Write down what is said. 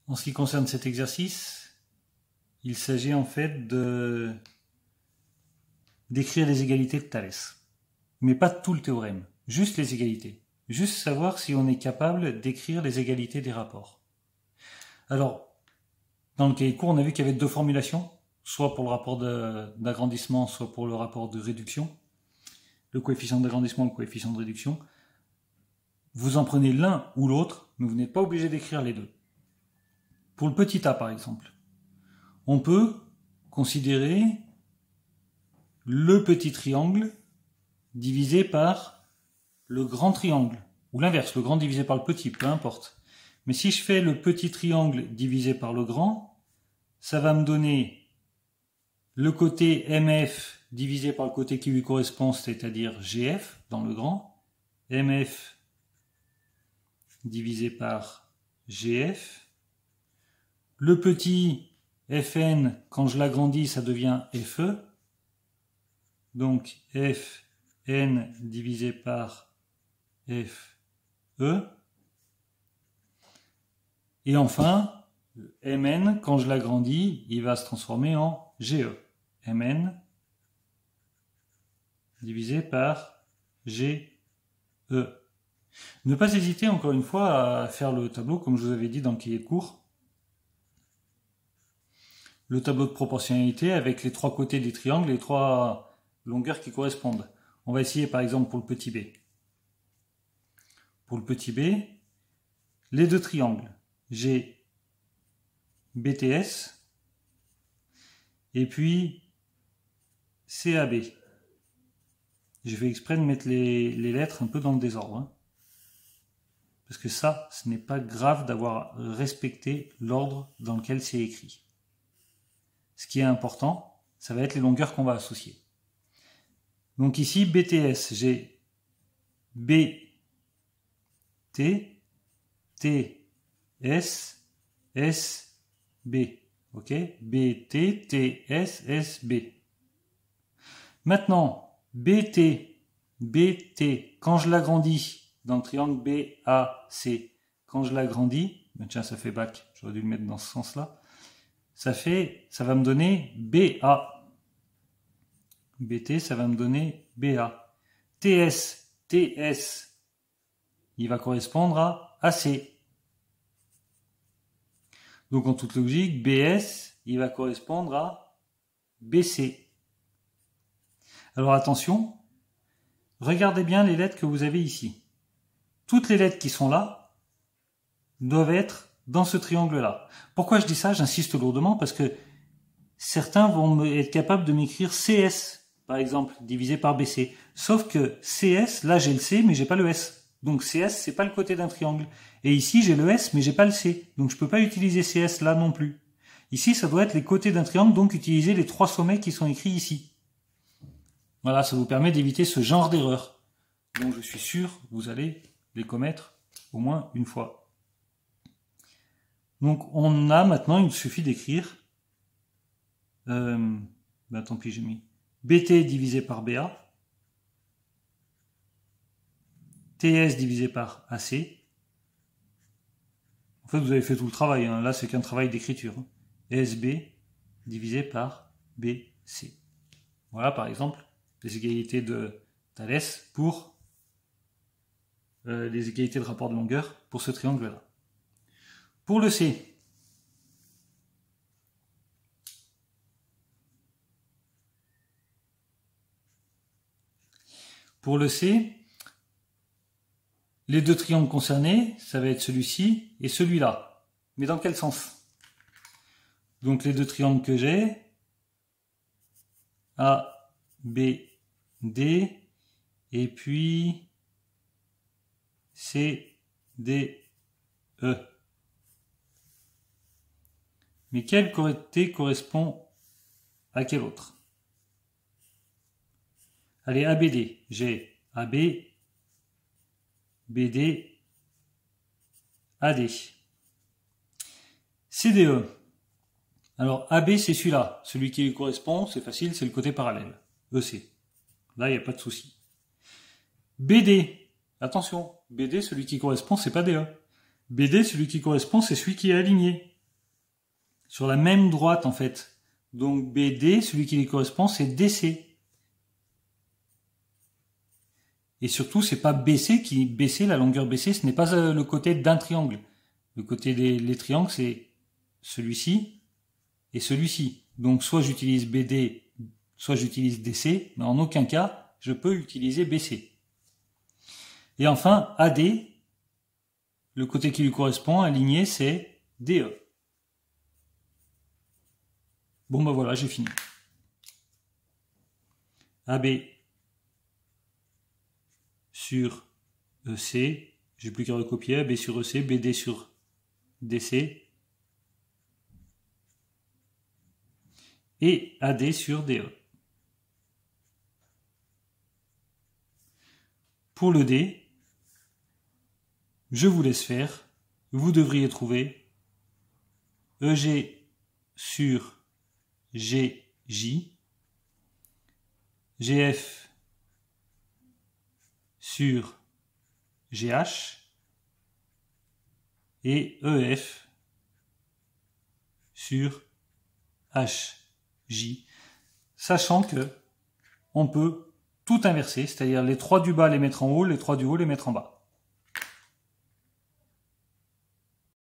En ce qui concerne cet exercice, il s'agit en fait d'écrire les égalités de Thalès. Mais pas tout le théorème, juste les égalités. Juste savoir si on est capable d'écrire les égalités des rapports. Alors, dans le cahier de cours, on a vu qu'il y avait deux formulations, soit pour le rapport d'agrandissement, soit pour le rapport de réduction. Le coefficient d'agrandissement, le coefficient de réduction. Vous en prenez l'un ou l'autre, mais vous n'êtes pas obligé d'écrire les deux. Pour le petit a, par exemple, on peut considérer le petit triangle divisé par le grand triangle, ou l'inverse, le grand divisé par le petit, peu importe. Mais si je fais le petit triangle divisé par le grand, ça va me donner le côté MF divisé par le côté qui lui correspond, c'est-à-dire GF dans le grand, MF divisé par GF. Le petit Fn, quand je l'agrandis, ça devient Fe. Donc Fn divisé par Fe. Et enfin, Mn, quand je l'agrandis, il va se transformer en Ge. Mn divisé par Ge. Ne pas hésiter encore une fois à faire le tableau comme je vous avais dit dans le cahier de cours. Le tableau de proportionnalité avec les trois côtés des triangles et les trois longueurs qui correspondent. On va essayer par exemple pour le petit b. Pour le petit b, les deux triangles. J'ai BTS et puis CAB. Je fais exprès de mettre les lettres un peu dans le désordre. Hein. Parce que ça, ce n'est pas grave d'avoir respecté l'ordre dans lequel c'est écrit. Ce qui est important, ça va être les longueurs qu'on va associer. Donc ici, BTS, j'ai BT, TS, SB. Ok, BT, TS, SB. Maintenant, BT, quand je l'agrandis dans le triangle BAC, quand je l'agrandis, tiens, ça fait bac, j'aurais dû le mettre dans ce sens-là, ça va me donner BA. BT, ça va me donner BA. TS, il va correspondre à AC. Donc en toute logique, BS, il va correspondre à BC. Alors attention, regardez bien les lettres que vous avez ici. Toutes les lettres qui sont là doivent être dans ce triangle-là. Pourquoi je dis ça? J'insiste lourdement parce que certains vont être capables de m'écrire CS, par exemple, divisé par BC. Sauf que CS, là j'ai le C, mais j'ai pas le S. Donc CS, c'est pas le côté d'un triangle. Et ici, j'ai le S, mais j'ai pas le C. Donc je peux pas utiliser CS là non plus. Ici, ça doit être les côtés d'un triangle, donc utiliser les trois sommets qui sont écrits ici. Voilà, ça vous permet d'éviter ce genre d'erreur. Donc je suis sûr que vous allez les commettre au moins une fois. Donc on a maintenant, il suffit d'écrire, tant pis j'ai mis, BT divisé par BA, TS divisé par AC. En fait, vous avez fait tout le travail, hein. Là c'est qu'un travail d'écriture. Hein. SB divisé par BC. Voilà par exemple les égalités de Thalès pour les égalités de rapport de longueur pour ce triangle-là. Pour le C, les deux triangles concernés, ça va être celui-ci et celui-là. Mais dans quel sens? Donc les deux triangles que j'ai, A, B, D, et puis C, D, E. Mais quel côté correspond à quel autre? Allez, ABD. J'ai AB, BD, AD. CDE. Alors AB c'est celui-là. Celui qui lui correspond, c'est facile, c'est le côté parallèle. EC. Là, il n'y a pas de souci. BD. Attention, BD, celui qui correspond, c'est pas DE. BD, celui qui correspond, c'est celui qui est aligné. sur la même droite en fait. Donc BD, celui qui lui correspond, c'est DC. Et surtout, c'est pas BC qui BC, la longueur BC, ce n'est pas le côté d'un triangle. Le côté des triangles, c'est celui-ci et celui-ci. Donc soit j'utilise BD, soit j'utilise DC, mais en aucun cas, je peux utiliser BC. Et enfin, AD, le côté qui lui correspond, aligné, c'est DE. Bon ben voilà, j'ai fini. AB sur EC, j'ai plus qu'à recopier, AB sur EC, BD sur DC, et AD sur DE. Pour le D, je vous laisse faire, vous devriez trouver EG sur GJ, GF sur GH et EF sur HJ, sachant que on peut tout inverser, c'est-à-dire les 3 du bas les mettre en haut, les 3 du haut les mettre en bas.